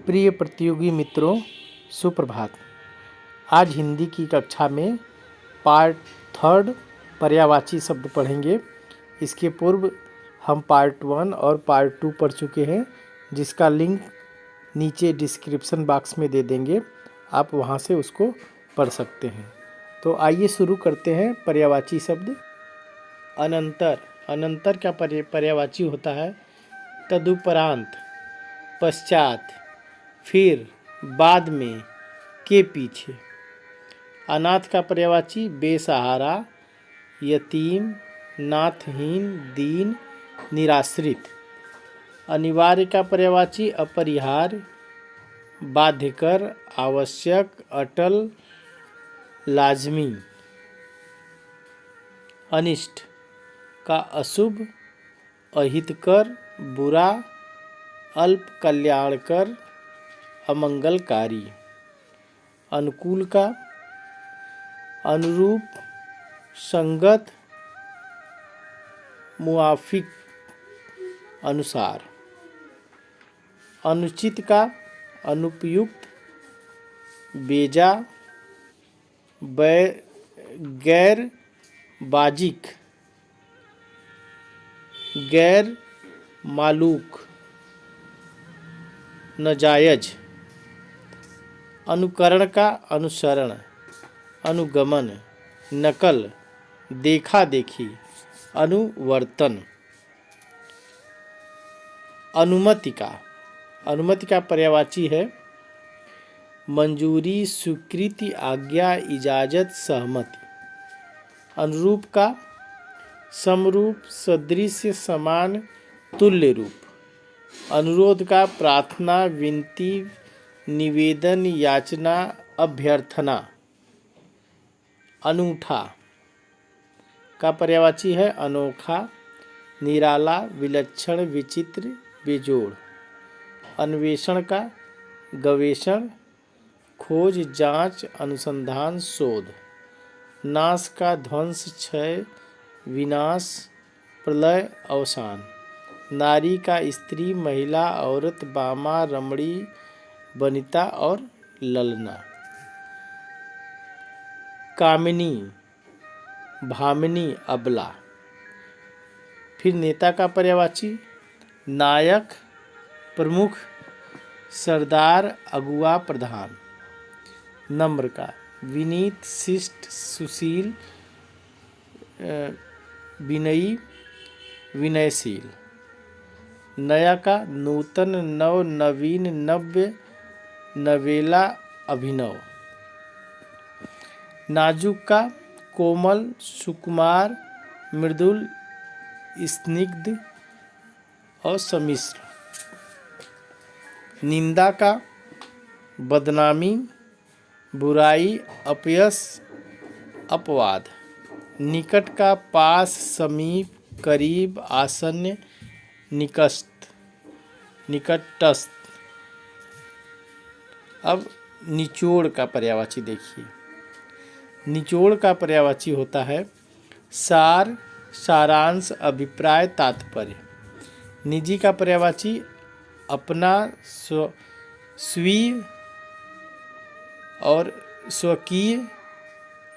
प्रिय प्रतियोगी मित्रों, सुप्रभात। आज हिंदी की कक्षा में पार्ट 3 पर्यायवाची शब्द पढ़ेंगे। इसके पूर्व हम पार्ट 1 और पार्ट 2 पढ़ चुके हैं, जिसका लिंक नीचे डिस्क्रिप्शन बॉक्स में दे देंगे। आप वहां से उसको पढ़ सकते हैं। तो आइए शुरू करते हैं। पर्यायवाची शब्द अनंतर। अनंतर क्या पर्यायवाची होता है? तदुपरांत, पश्चात, फिर, बाद में, के पीछे। अनाथ का पर्यायवाची बेसहारा, यतीम, नाथहीन, दीन, निराश्रित। अनिवार्य का पर्यायवाची अपरिहार्य, बाध्यकर, आवश्यक, अटल, लाजमी। अनिष्ट का अशुभ, अहितकर, बुरा, अल्प कल्याणकर, अमंगलकारी। अनुकूल का अनुरूप, संगत, मुआफिक, अनुसार। अनुचित का अनुपयुक्त, बेजा, गैर बाजिक, गैर मालूक, नाजायज। अनुकरण का अनुसरण, अनुगमन, नकल, देखा देखी, अनुवर्तन। अनुमति का पर्यायवाची है मंजूरी, स्वीकृति, आज्ञा, इजाजत, सहमति। अनुरूप का समरूप, सदृश, समान, तुल्य रूप। अनुरोध का प्रार्थना, विनती, निवेदन, याचना, अभ्यर्थना। अनूठा का पर्यायवाची है अनोखा, निराला, विलक्षण, विचित्र, बेजोड़। अन्वेषण का गवेषण, खोज, जांच, अनुसंधान, शोध। नाश का ध्वंस, क्षय, विनाश, प्रलय, अवसान। नारी का स्त्री, महिला, औरत, बामा, रमणी, वनिता और ललना। कामिनी, भामिनी, अबला। फिर नेता का पर्यायवाची नायक, प्रमुख, सरदार, अगुआ, प्रधान। नम्र का विनीत, शिष्ट, सुशील, विनयी, विनयशील। नया का नूतन, नव, नवीन, नव्य, नवेला, अभिनव। नाजुक का कोमल, सुकुमार, मृदुल, स्निग्ध और सम्मिश्र। निंदा का बदनामी, बुराई, अपयश, अपवाद। निकट का पास, समीप, करीब, आसन्न, निकटस्थ। अब निचोड़ का पर्यायवाची देखिए। निचोड़ का पर्यायवाची होता है सार, सारांश, अभिप्राय, तात्पर्य। निजी का पर्यायवाची अपना, स्वीय और स्वकीय,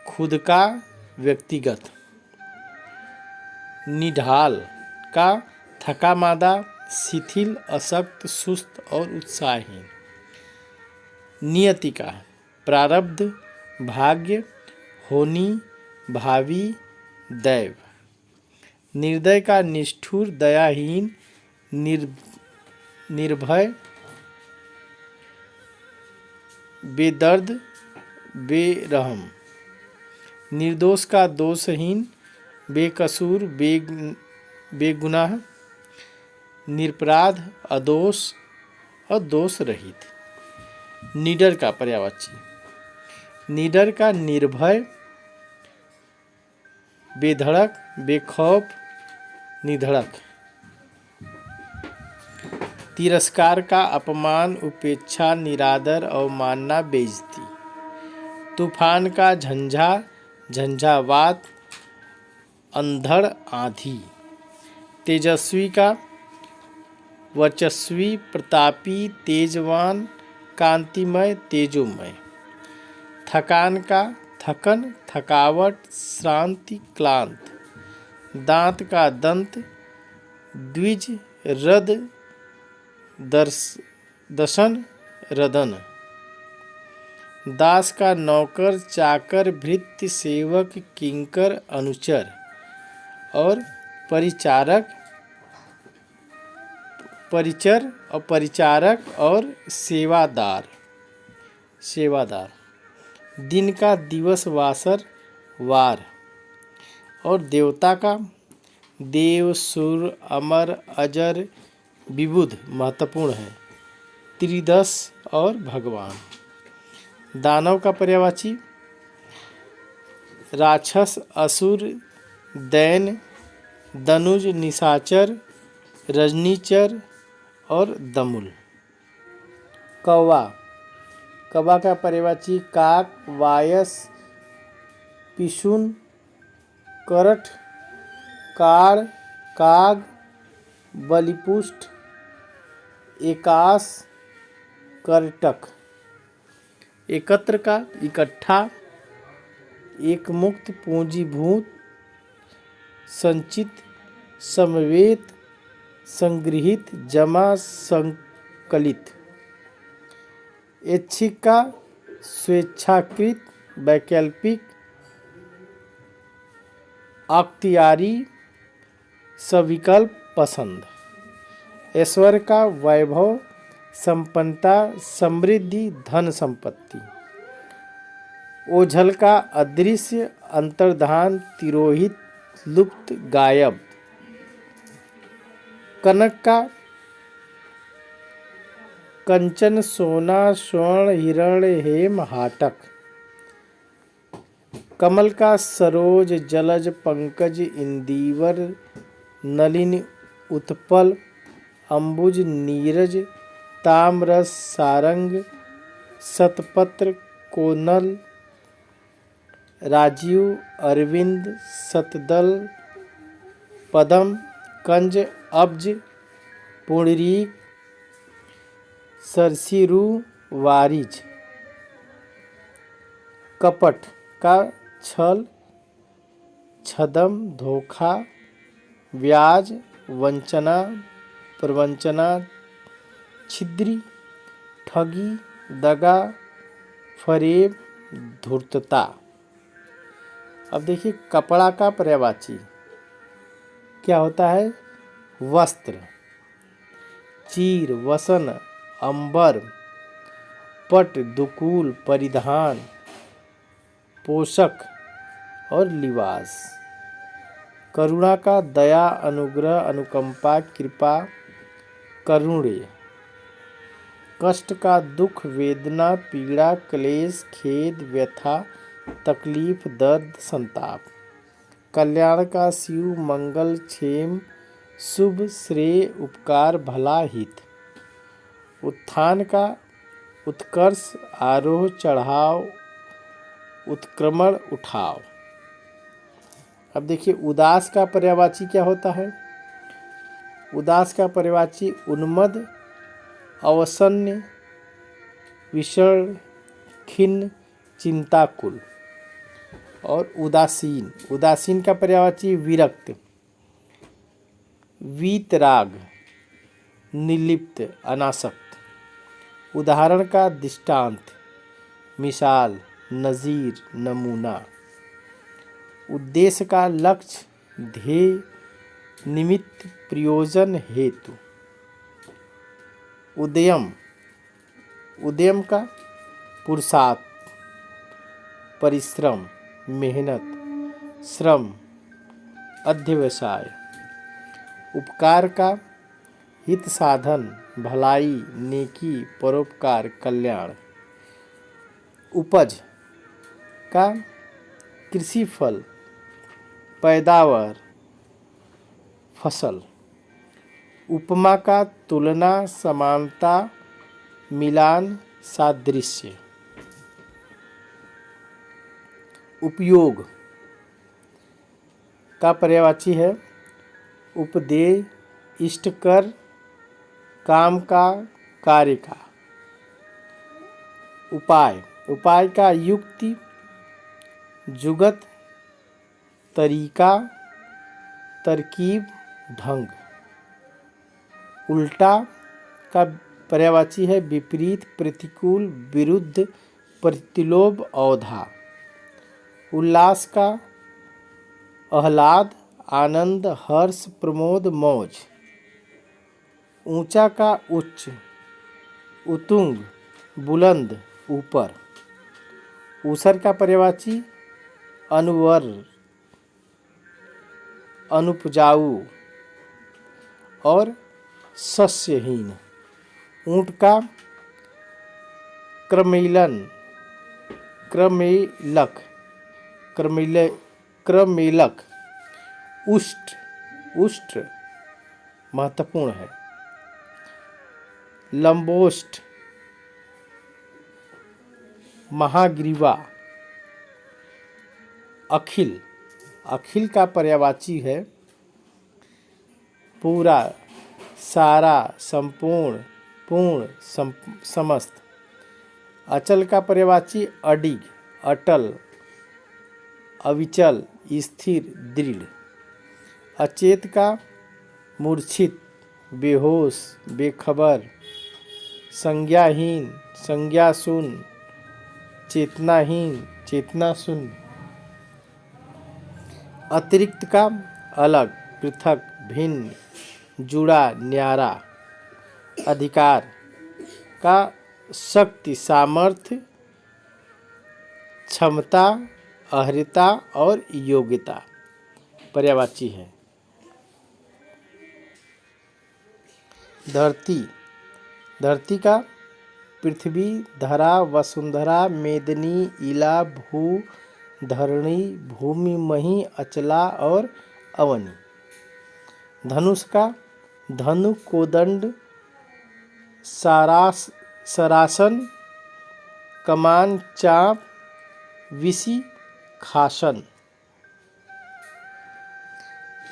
खुद का, व्यक्तिगत। निढाल का थका मादा, शिथिल, अशक्त, सुस्त और उत्साहहीन। नियति का प्रारब्ध, भाग्य, होनी, भावी, दैव। निर्दय का निष्ठुर, दयाहीन, निर्भय, बेदर्द, बेरहम। निर्दोष का दोषहीन, बेकसूर, बेगुनाह, निरपराध, अदोष और दोष रहित। निडर का पर्यायवाची निडर का निर्भय, बेधड़क, बेखौफ, निधड़क। तिरस्कार का अपमान, उपेक्षा, निरादर, अवमानना, बेइज्जती। तूफान का झंझा, झंझावात, अंधड़, आंधी। तेजस्वी का वर्चस्वी, प्रतापी, तेजवान, कांतिमय, तेजोमय। थकान का थकन, थकावट, श्रांति, क्लांत। दांत का दंत, द्विज, रद, दशन, रदन। दास का नौकर, चाकर, भृत्य, सेवक, किंकर, अनुचर। और परिचारक, परिचर और परिचारक और सेवादार। दिन का दिवस, वासर, वार। और देवता का देव, सुर, अमर, अजर, विबुध महत्वपूर्ण है। त्रिदश और भगवान। दानव का पर्यायवाची राक्षस, असुर, दैन, दनुज, निशाचर, रजनीचर और दमुल। कौवा का पर्यायवाची काक, वायस, पिशुन, करठ, काड़, काग, बलिपुष्ट, एकास, करटक। एकत्र का इकट्ठा, एक मुक्त, पूंजीभूत, संचित, समवेत, संगृहित, जमा, संकलित। ऐच्छिक का स्वेच्छाकृत, वैकल्पिक, अख्तियारी, सविकल्प, पसंद। ऐश्वर्य का वैभव, संपन्नता, समृद्धि, धन संपत्ति। ओझल का अदृश्य, अंतर्धान, तिरोहित, लुप्त, गायब। कनक का कंचन, सोना, स्वर्ण, हिरण, हेम, हाटक। कमल का सरोज, जलज, पंकज, इंदिवर, नलिन, उत्पल, अंबुज, नीरज, ताम्रस, सारंग, शतपत्र, कोनल, राजीव, अरविंद, शतदल, पद्म, कंज, अब्ज, पुंडरीक, सरसिरु, वारिज। कपट का छल, छदम, धोखा, ब्याज, वंचना, प्रवंचना, छिद्री, ठगी, दगा, फरेब, धूर्तता। अब देखिए कपड़ा का पर्यायवाची क्या होता है। वस्त्र, चीर, वसन, अंबर, पट, दुकूल, परिधान, पोषक और लिबास। करुणा का दया, अनुग्रह, अनुकंपा, कृपा, करुण्य। कष्ट का दुख, वेदना, पीड़ा, क्लेश, खेद, व्यथा, तकलीफ, दर्द, संताप। कल्याण का शिव, मंगल, क्षेम, शुभ, श्रेय, उपकार, भला, हित। उत्थान का उत्कर्ष, आरोह, चढ़ाव, उत्क्रमण, उठाव। अब देखिए उदास का पर्यायवाची क्या होता है। उदास का पर्यायवाची उन्मद, अवसन्न, विषण, खिन्न, चिंताकुल। और उदासीन का पर्यायवाची विरक्त, वीतराग, निर्लिप्त, अनासक्त। उदाहरण का दृष्टांत, मिसाल, नज़ीर, नमूना। उद्देश्य का लक्ष्य, ध्येय, निमित्त, प्रयोजन, हेतु। उद्यम का पुरुषार्थ, परिश्रम, मेहनत, श्रम, अध्यवसाय। उपकार का हित साधन, भलाई, नेकी, परोपकार, कल्याण। उपज का कृषि फल, पैदावार, फसल। उपमा का तुलना, समानता, मिलान, सादृश्य। उपयोग का पर्यायवाची है उपदेय, इष्टकर, काम का, कार्य का। उपाय, उपाय का युक्ति, जुगत, तरीका, तरकीब, ढंग। उल्टा का पर्यायवाची है विपरीत, प्रतिकूल, विरुद्ध, प्रतिलोभ, औधा। उल्लास का आह्लाद, आनंद, हर्ष, प्रमोद, मौज। ऊंचा का उच्च, उतुंग, बुलंद, ऊपर। ऊसर का पर्यायवाची अनुवर, अनुपजाऊ और सस्यहीन। ऊंट का क्रमेलन, क्रमेलक, क्रमेलक। उष्ट, उष्ट महत्वपूर्ण है। लंबोष्ट, महाग्रीवा। अखिल, अखिल का पर्यायवाची है पूरा, सारा, संपूर्ण, पूर्ण, समस्त। अचल का पर्यायवाची अडिग, अटल, अविचल, स्थिर, दृढ़। अचेत का मूर्छित, बेहोश, बेखबर, संज्ञाहीन, संज्ञाशून्य, चेतनाहीन, चेतनाशून्य। अतिरिक्त का अलग, पृथक, भिन्न, जुड़ा, न्यारा। अधिकार का शक्ति, सामर्थ्य, क्षमता, अर्हता और योग्यता पर्यायवाची है। धरती, धरती का पृथ्वी, धरा, वसुंधरा, मेदिनी, इला, भू, धरणी, भूमि, मही, अचला और अवनी। धनुष का धनु, कोदंड, सरासन, कमान, चाप, विसी, खासन।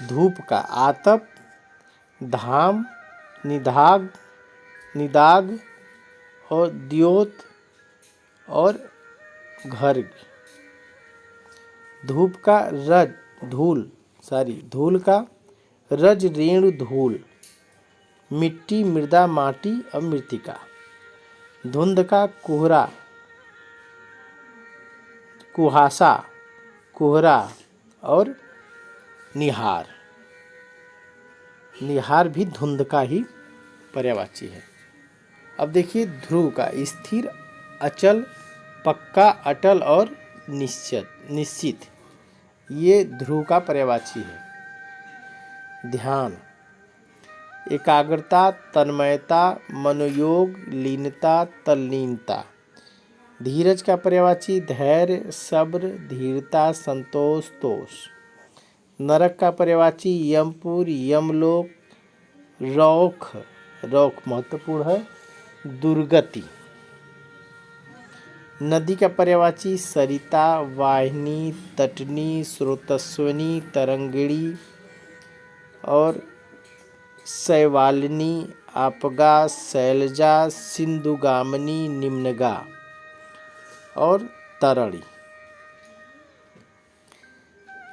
धूप का आतप, धाम, निदाग, निदाग और द्योत और घर। धूप का रज, धूल का रज, रेणु, धूल, मिट्टी, मृदा, माटी और मृतिका। धुंध का कोहरा, कुहासा, कोहरा और निहार। निहार भी धुंध का ही पर्यायवाची है। अब देखिए ध्रुव का स्थिर, अचल, पक्का, अटल और निश्चित। ये ध्रुव का पर्यायवाची है। ध्यान, एकाग्रता, तन्मयता, मनोयोग, लीनता, तल्लीनता। धीरज का पर्यायवाची धैर्य, सब्र, धीरता, संतोष, तोष। नरक का पर्यायवाची यमपुर, यमलोक, रौख, रौख महत्वपूर्ण है, दुर्गति। नदी का पर्यायवाची सरिता, वाहिनी, तटनी, स्रोतस्विनी, तरंगिणी और शैवालिनी, आपगा, शैलजा, सिंधुगामिनी, निम्नगा और तरणी।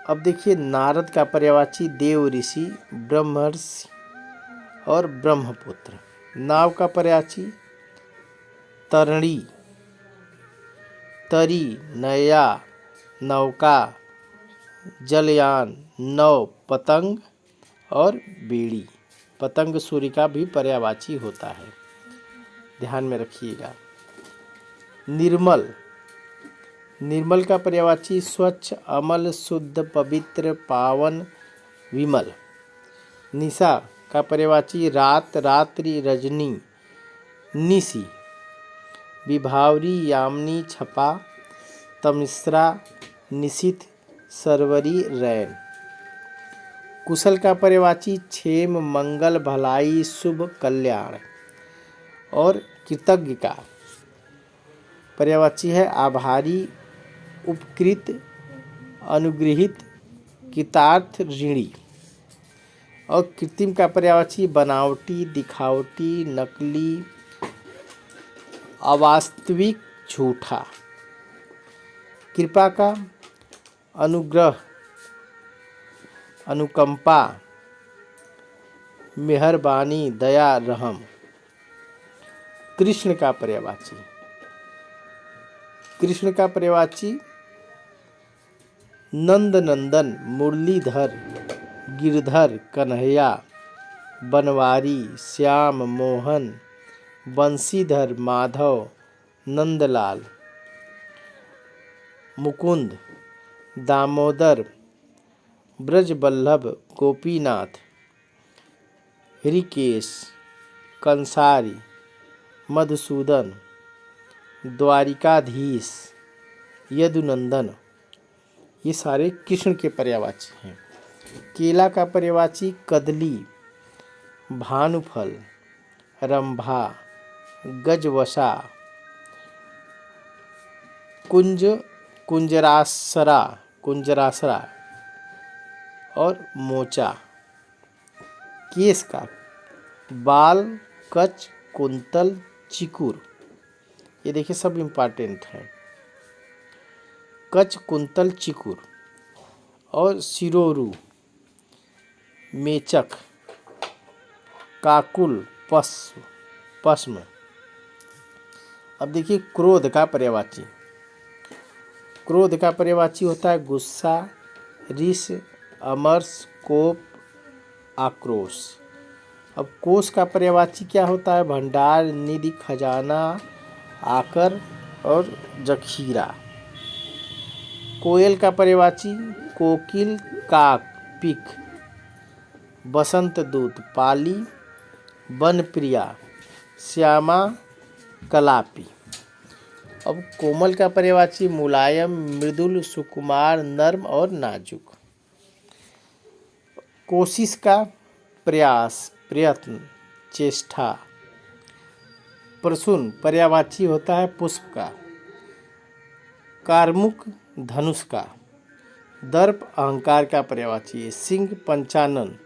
अब देखिए नारद का पर्यायवाची देव ऋषि, ब्रह्मर्षि और ब्रह्मपुत्र। नाव का पर्यायवाची तरणी, तरी, नया, नौका, जलयान, नौ, पतंग और बेड़ी। पतंग सूर्य का भी पर्यायवाची होता है, ध्यान में रखिएगा। निर्मल, निर्मल का पर्यायवाची स्वच्छ, अमल, शुद्ध, पवित्र, पावन, विमल। निशा का पर्यायवाची रात, रात्रि, रजनी, निशी। विभावरी, यामिनी, छपा, तमिश्रा, निशिथ, सरवरी, रैन। कुशल का पर्यायवाची क्षेम, मंगल, भलाई, शुभ, कल्याण और कृतज्ञ का पर्यायवाची है आभारी, उपकृत, अनुगृहित, कृतार्थ, ऋणी। और कृत्रिम का पर्यायवाची बनावटी, दिखावटी, नकली, अवास्तविक, झूठा। कृपा का अनुग्रह, अनुकंपा, मेहरबानी, दया, रहम। कृष्ण का पर्यायवाची, कृष्ण का पर्यायवाची नंद नंदन, मुरलीधर, गिरधर, कन्हैया, बनवारी, श्याम, मोहन, बंशीधर, माधव, नंदलाल। मुकुंद, दामोदर, ब्रजबल्लभ, गोपीनाथ, ऋकेश, कंसारी, मधुसूदन, द्वारिकाधीश, यदुनंदन। ये सारे कृष्ण के पर्यायवाची हैं। केला का पर्यायवाची कदली, भानुफल, रंभा, गजवसा, कुंज, कुंजरासरा, कुंजरासरा और मोचा। केस का बाल, कच, कुंतल, चिकुर। ये देखिए सब इम्पॉर्टेंट है। कच, कुंतल, चिकुर। और सिरोरु, मेचक, काकुल, पश्म। अब देखिए क्रोध का पर्यायवाची। क्रोध का पर्यायवाची होता है गुस्सा, रिस, अमर्ष, कोप, आक्रोश। अब कोष का पर्यायवाची क्या होता है? भंडार, निधि, खजाना, आकर और जखीरा। कोयल का पर्यायवाची कोकिल, काक, पिक, बसंत दूत, पाली, बनप्रिया, श्यामा, कलापी। अब कोमल का पर्यायवाची मुलायम, मृदुल, सुकुमार, नर्म और नाजुक। कोशिश का प्रयास, प्रयत्न, चेष्टा। प्रसून पर्यायवाची होता है पुष्प का। कारमुक, धनुष का। दर्प अहंकार का पर्यायवाची है। सिंह, पंचानन।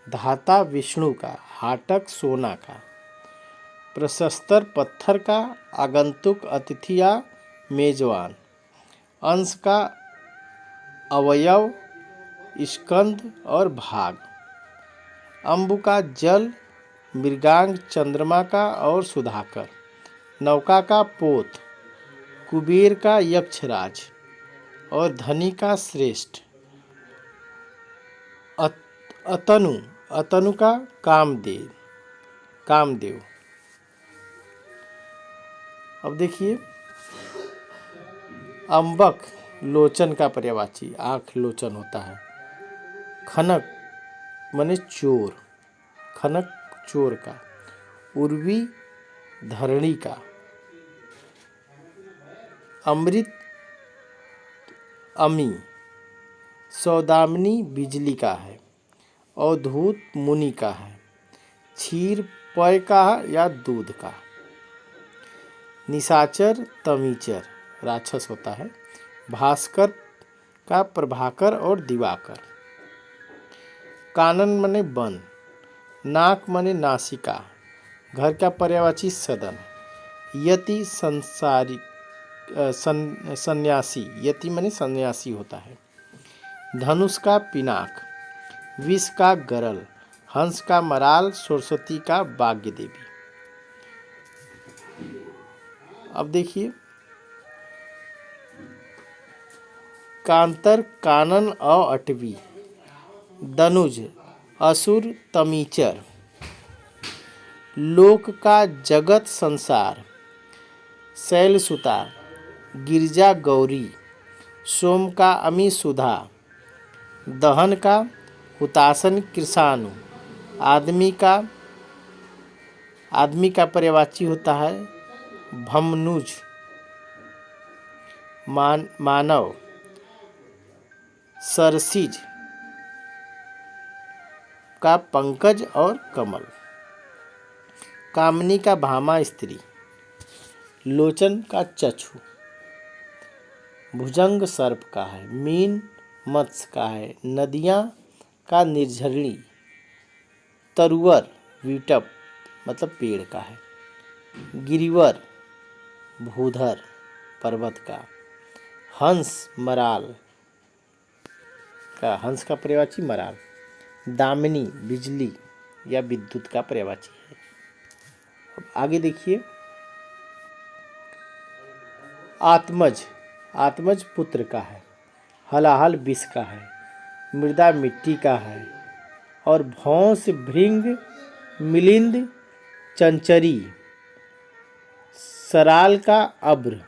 धाता विष्णु का। हाटक सोना का। प्रशस्तर पत्थर का। आगंतुक अतिथि या मेजबान। अंश का अवयव, स्कंद और भाग। अम्बु का जल, मृगांक चंद्रमा का और सुधाकर। नौका का पोत। कुबेर का यक्षराज और धनी का श्रेष्ठ। अतनु, अतनु का कामदेव, कामदेव। अब देखिए अम्बक लोचन का पर्यायवाची, आँख लोचन होता है। खनक माने चोर, खनक चोर का। उर्वी धरणी का। अमृत अमी। सौदामिनी बिजली का है। अवधूत मुनि का है। क्षीर पेय का या दूध का। निशाचर तमीचर राक्षस होता है। भास्कर का प्रभाकर और दिवाकर। कानन मने वन। नाक मने नासिका। घर का पर्यायवाची सदन। यति संसारी, सन्यासी। यति मने सन्यासी होता है। धनुष का पिनाक। विष का गरल। हंस का मराल। सरस्वती का भाग्य देवी। अब देखिए कांतर कानन और अटवी। दनुज असुर तमीचर। लोक का जगत संसार। शैलसुता गिरजा गौरी। सोम का अमी सुधा। दहन का हुतासन कृषाणु। आदमी का पर्यायवाची होता है भमनुज मानव। सरसिज का पंकज और कमल। कामनी का भामा स्त्री। लोचन का चक्षु। भुजंग सर्प का है। मीन मत्स्य का है। नदियाँ का निर्झरणी, तरुवर वीटप मतलब पेड़ का है, गिरिवर भूधर पर्वत का, हंस मराल का, हंस का पर्यायवाची मराल, दामिनी बिजली या विद्युत का पर्यायवाची है। अब आगे देखिए, आत्मज, आत्मज पुत्र का है, हलाहल विष का है, मृदा मिट्टी का है, और भौंस भृंग मिलिंद चंचरी, सराल का अब्र,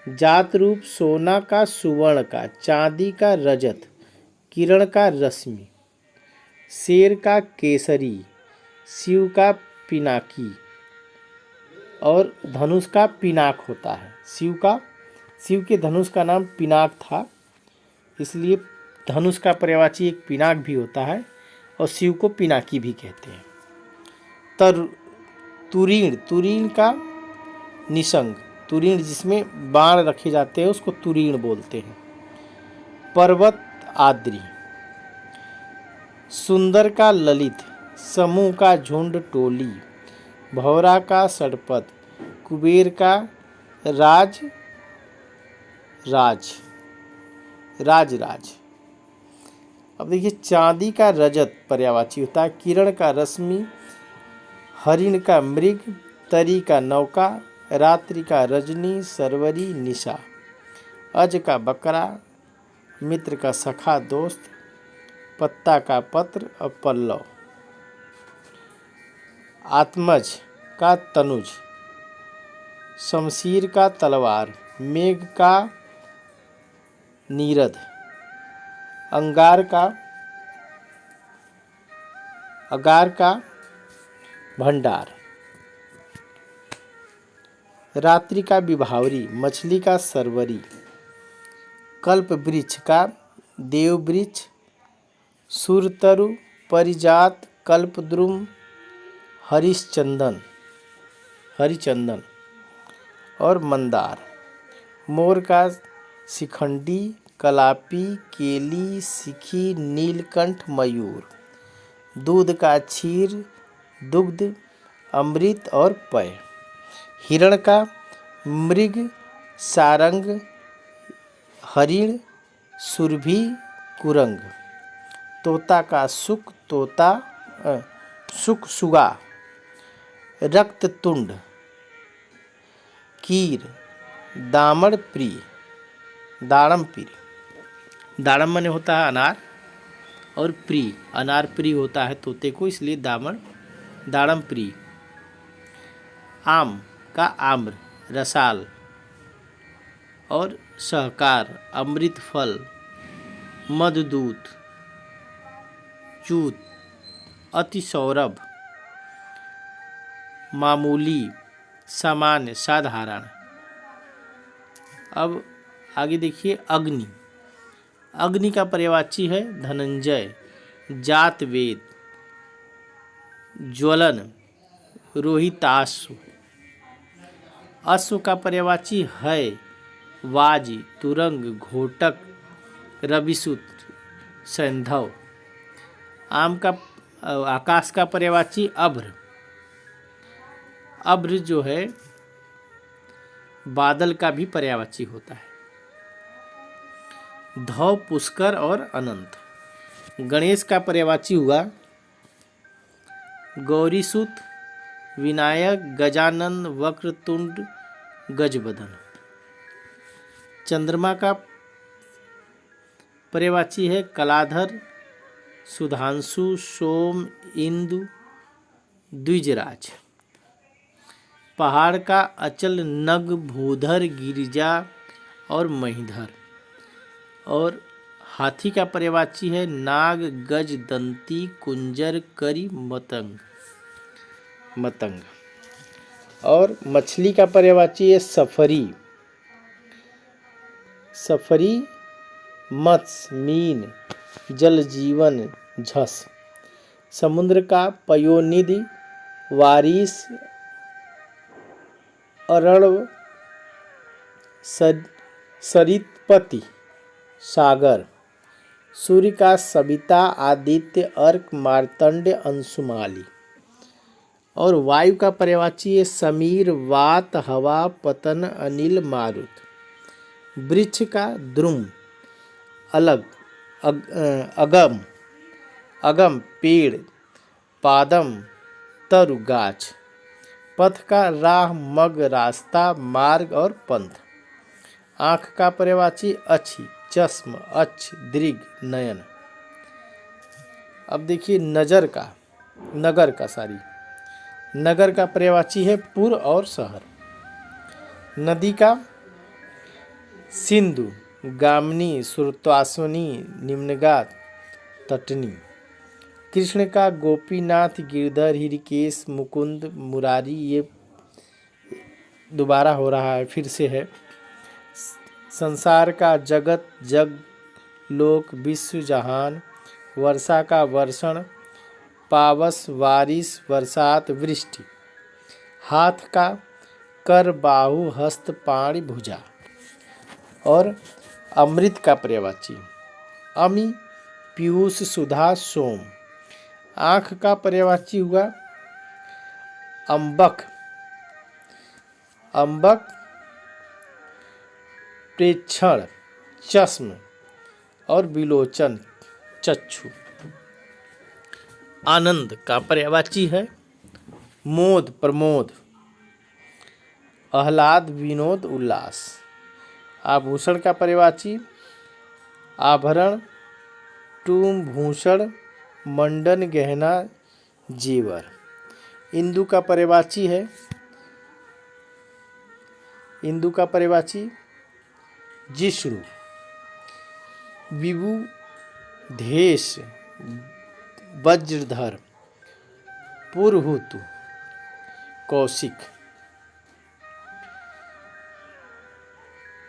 जात रूप सोना का सुवर्ण का, चांदी का रजत, किरण का रश्मि, शेर का केसरी, शिव का पिनाकी, और धनुष का पिनाक होता है। शिव के धनुष का नाम पिनाक था, इसलिए धनुष का पर्यायवाची एक पिनाक भी होता है और शिव को पिनाकी भी कहते हैं। तुरीण, तुरीण का निशंग, तुरीण जिसमें बाण रखे जाते हैं उसको तुरीण बोलते हैं। पर्वत आद्री, सुंदर का ललित, समूह का झुंड टोली, भौरा का षडपद, कुबेर का राज राज राज राज। अब देखिए, चांदी का रजत पर्यायवाची होता है, किरण का रश्मि, हरिण का मृग, तरी का नौका, रात्रि का रजनी, सरवरी निशा, अज का बकरा, मित्र का सखा दोस्त, पत्ता का पत्र और पल्लव। आत्मज का तनुज, शमशीर का तलवार, मेघ का नीरद, अगार का भंडार, रात्रि का विभावरी, मछली का सरवरी, कल्प वृक्ष का देव वृक्ष, सुरतरु परिजात, कल्पद्रुम, हरिचंदन और मंदार, मोर का शिखंडी, कलापी, केली, सिखी, नीलकंठ, मयूर, दूध का क्षीर, दुग्ध, अमृत और पय, हिरण का मृग, सारंग, हरिण, सुरभि, कुरंग, तोता का सुक, सुगा, रक्ततुंड, कीर, दामड़ प्रिय, दाड़म प्रिय, दाड़म माने होता है अनार और प्रिय, अनार प्रिय होता है तोते को, इसलिए दाड़म प्रिय। आम का आम्र, रसाल और सहकार, अमृत फल, मधुदूत, चूत, अति सौरभ, मामूली, सामान्य, साधारण। अब आगे देखिए, अग्नि, अग्नि का पर्यायवाची है धनंजय, जात वेद, ज्वलन, रोहिताश्व, अश्व का पर्यायवाची है वाजी, तुरंग, घोटक, रविसूत्र, सैंधव। आकाश का पर्यायवाची अभ्र, अभ्र जो है बादल का भी पर्यायवाची होता है। धौ, पुष्कर और अनंत। गणेश का पर्यायवाची हुआ गौरीसूत, विनायक, गजानन, वक्रतुंड, गजबदन। चंद्रमा का पर्यायवाची है कलाधर, सुधांशु, सोम, इंदु, द्विजराज। पहाड़ का अचल, नग, भूधर, गिरिजा और महीधर। और हाथी का पर्यायवाची है नाग, गज, दंती, कुंजर, करी, मतंग। और मछली का पर्यायवाची है सफरी, मत्स्य, मीन, जल जीवन, झस। समुद्र का पयोनिधि, वारिस, अरणव, सरितपति, सागर। सूर्य का सविता आदित्य अर्क मार्तंड अंशुमाली। और वायु का पर्यायवाची है समीर वात हवा पतन अनिल मारुत। वृक्ष का द्रुम अलग अगम अगम पेड़ पादम तरु गाछ। पथ का राह मग रास्ता मार्ग और पंथ। आँख का पर्यायवाची अच्छी चश्म अच्छ दृग नयन। अब देखिए नगर का पर्यायवाची है पुर और शहर। नदी का सिंधु गामिनी सुरत्वाश्वनी निम्नगात तटनी। कृष्ण का गोपीनाथ गिरधर ऋषिकेश मुकुंद मुरारी। ये दोबारा हो रहा है, फिर से है। संसार का जगत जग लोक विश्व जहान। वर्षा का वर्षण पावस बारिश बरसात वृष्टि। हाथ का कर बाहु हस्त पाणि भुजा। और अमृत का पर्यायवाची अमि पीयूष सुधा सोम। आँख का पर्यायवाची हुआ अम्बक प्रेक्षण चश्म और विलोचन चक्षु। आनंद का पर्यायवाची है मोद प्रमोद आह्लाद विनोद उल्लास। आभूषण का पर्यायवाची आभरण टूम भूषण मंडन गहना जेवर। इंदु का पर्यायवाची जिष्णु विभु धेश वज्रधर पुरहुतु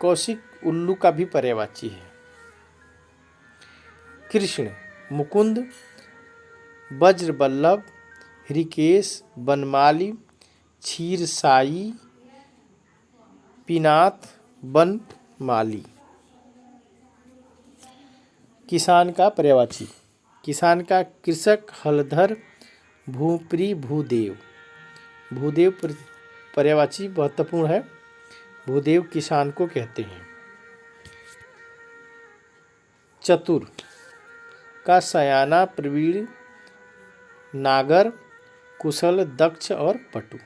कौशिक उल्लू का भी पर्यायवाची है। कृष्ण मुकुंद वज्रवल्लभ ऋषिकेश बनमाली क्षीरसाई पिनाथ बनमाली। किसान का पर्यायवाची किसान का कृषक हलधर भूप्री भूदेव। भूदेव पर्यायवाची महत्वपूर्ण है। भूदेव किसान को कहते हैं। चतुर का सयाना प्रवीण नागर कुशल दक्ष और पटु।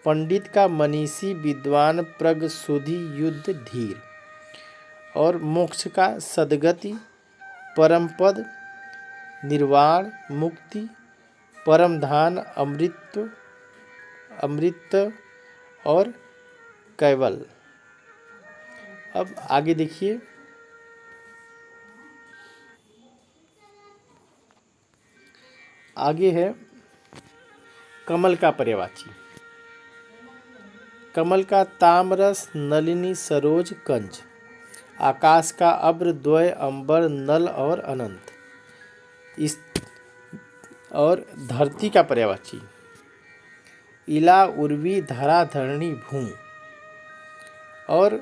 पंडित का मनीषी विद्वान प्रगसुधि युद्ध धीर। और मोक्ष का सद्गति परमपद निर्वाण मुक्ति परमधान अमृत और कैवल। अब आगे देखिए आगे है कमल का पर्यायवाची। कमल का तामरस नलिनी सरोज कंज। आकाश का अब्र द्वय अंबर नल और अनंत। इस और धरती का पर्यायवाची इला उर्वी धरा धरणी भू। और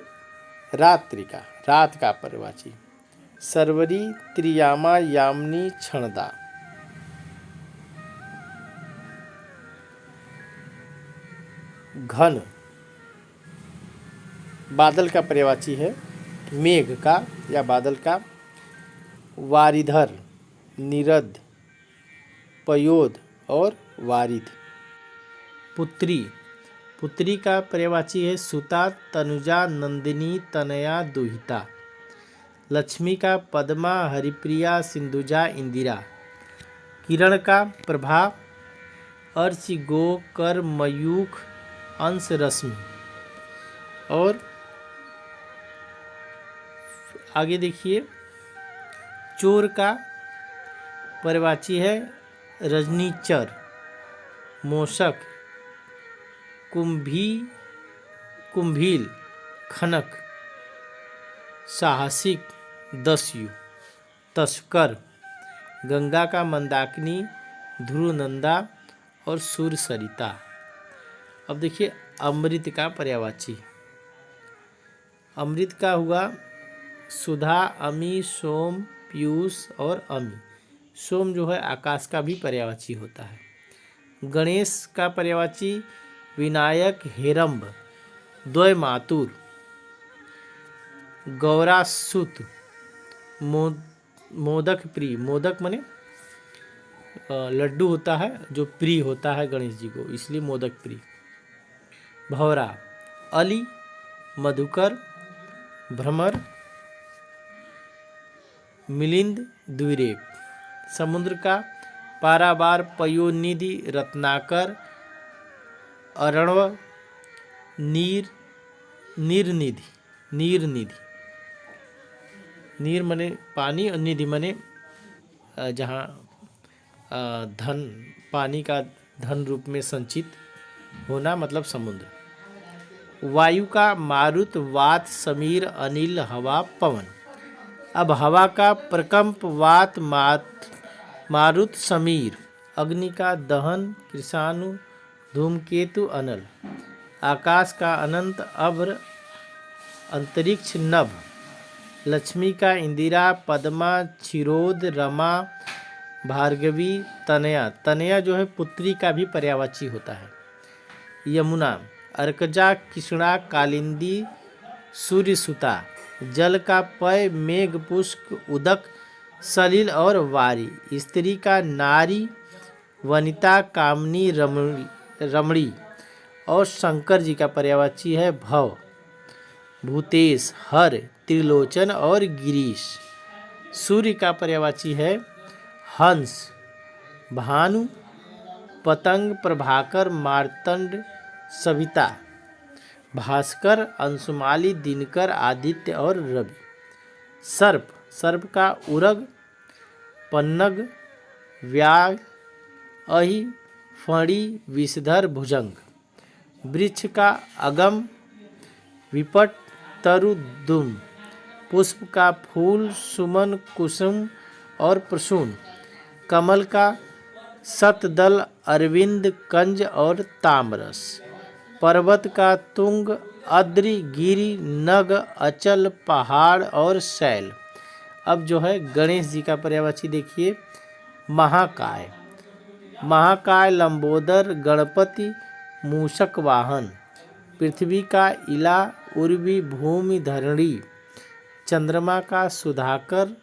रात का पर्यायवाची सर्वरी त्रियामा यामिनी क्षणदा। घन बादल का पर्यायवाची है मेघ का या बादल का। वारिधर निरध पयोध और वारिध। पुत्री का पर्यायवाची है सुता तनुजा नंदिनी तनया दुहिता। लक्ष्मी का पद्मा हरिप्रिया सिंधुजा इंदिरा। किरण का प्रभा अर्च गो कर मयूख अंश रश्मि। और आगे देखिए चोर का पर्यायवाची है रजनीचर मोशक कुंभील खनक साहसिक दस्यु तस्कर। गंगा का मंदाकिनी ध्रुवनंदा और सूर्य सरिता। अब देखिए अमृत का पर्यायवाची अमृत का हुआ सुधा अमी सोम पीयूष और अमी। सोम जो है आकाश का भी पर्यायवाची होता है। गणेश का पर्यायवाची विनायक हेरंब, द्वय मातुर, गौरासुत, मोदक प्रिय। मोदक माने लड्डू होता है जो प्रिय होता है गणेश जी को, इसलिए मोदक प्रिय। भौरा, अली, मधुकर, भ्रमर, मिलिंद, द्विरेप। समुद्र का पारावार पयोनिधि, रत्नाकर, अरणव, नीरनिधि। नीर मने पानी और निधि मने जहाँ धन, पानी का धन रूप में संचित होना, मतलब समुद्र। वायु का मारुत, वात, समीर, अनिल, हवा, पवन। अब हवा का प्रकंप, वात, मारुत, समीर। अग्नि का दहन, कृषाणु, धूमकेतु, अनल। आकाश का अनंत, अभ्र, अंतरिक्ष, नभ। लक्ष्मी का इंदिरा, पद्मा, क्षीरोद, रमा, भार्गवी, तनया। तनया जो है पुत्री का भी पर्यायवाची होता है। यमुना, अर्कजा, कृष्णा, कालिंदी, सूर्यसुता। जल का पय, मेघ, पुष्क, उदक, सलिल और वारी। स्त्री का नारी, वनिता, कामनी, रमणी। और शंकर जी का पर्यायवाची है भव, भूतेश, हर, त्रिलोचन और गिरीश। सूर्य का पर्यायवाची है हंस, भानु, पतंग, प्रभाकर, मार्तंड, सविता, भास्कर, अंशुमाली, दिनकर, आदित्य और रवि। सर्प, सर्प का उरग, पन्नग, व्याघ, अहि, फणी, विषधर, भुजंग। वृक्ष का अगम, विपट, तरु, दुम। पुष्प का फूल, सुमन, कुसुम और प्रसून। कमल का शतदल, अरविंद, कंज और तामरस। पर्वत का तुंग, अद्रि, गिरि, नग, अचल, पहाड़ और शैल। अब जो है गणेश जी का पर्यायवाची देखिए, महाकाय। महाकाय, लंबोदर, गणपति, मूषक वाहन। पृथ्वी का इला, उर्वी, भूमि, धरणी। चंद्रमा का सुधाकर,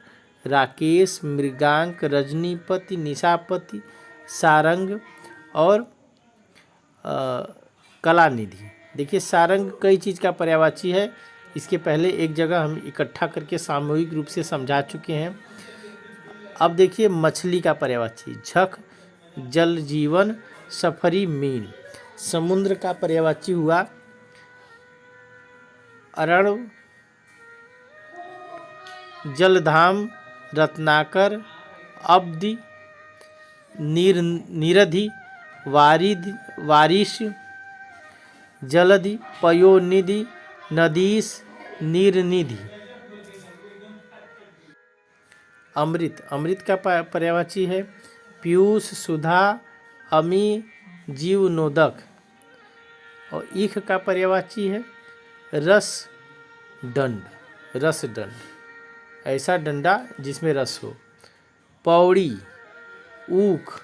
राकेश, मृगांक, रजनीपति, निशापति, सारंग और कलानिधि। देखिए सारंग कई चीज़ का पर्यायवाची है, इसके पहले एक जगह हम इकट्ठा करके सामूहिक रूप से समझा चुके हैं। अब देखिए मछली का पर्यायवाची, झख, जल जीवन, सफरी, मीन। समुद्र का पर्यायवाची हुआ अरण, जलधाम, रत्नाकर, अब्धि, निरधि, वारिश, जलधि, पयोनिधि, नदीश, नीरनिधि। अमृत, अमृत का पर्यायवाची है पीयूष, सुधा, अमी, जीव, नोदक। और ईख का पर्यायवाची है रस दंड, रस दंड, ऐसा डंडा जिसमें रस हो। पौड़ी, ऊख,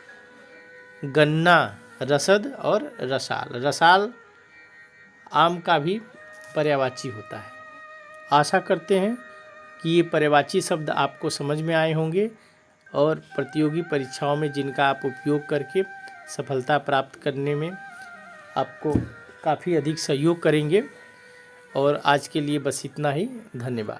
गन्ना, रसद और रसाल। रसाल आम का भी पर्यायवाची होता है। आशा करते हैं कि ये पर्यायवाची शब्द आपको समझ में आए होंगे और प्रतियोगी परीक्षाओं में जिनका आप उपयोग करके सफलता प्राप्त करने में आपको काफ़ी अधिक सहयोग करेंगे। और आज के लिए बस इतना ही। धन्यवाद।